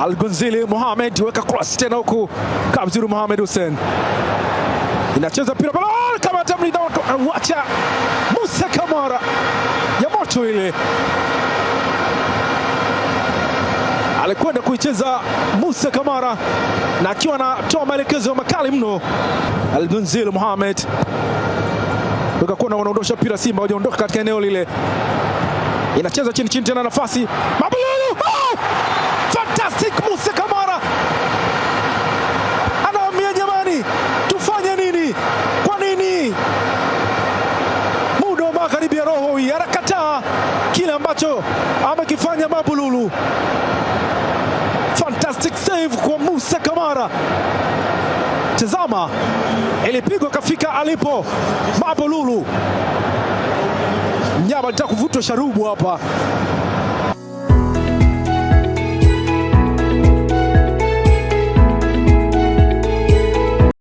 Al-Gonzili Mohamed weka cross tena huku Kabzuru Mohamed Hussein. Inacheza pira bala kama tamri na wacha Musa Kamara ya moto ile. Alikwenda kuicheza Musa Kamara na akiwa anatoa maelekezo makali mno. Al-Gonzili Mohamed wakakuwa wanaondosha pira, Simba wajaondoka katika eneo lile. Inacheza chini chini tena, nafasi Mabululu. Oh! Fantastic Musa Kamara. Anaambia jamani, tufanye nini? Kwa nini? Muda wa magharibi ya roho hii anakataa kile ambacho amekifanya Mabululu. Fantastic save kwa Musa Kamara. Tazama, ilipigwa kafika alipo Mabululu. Mnyama alitaka kuvutwa sharubu hapa.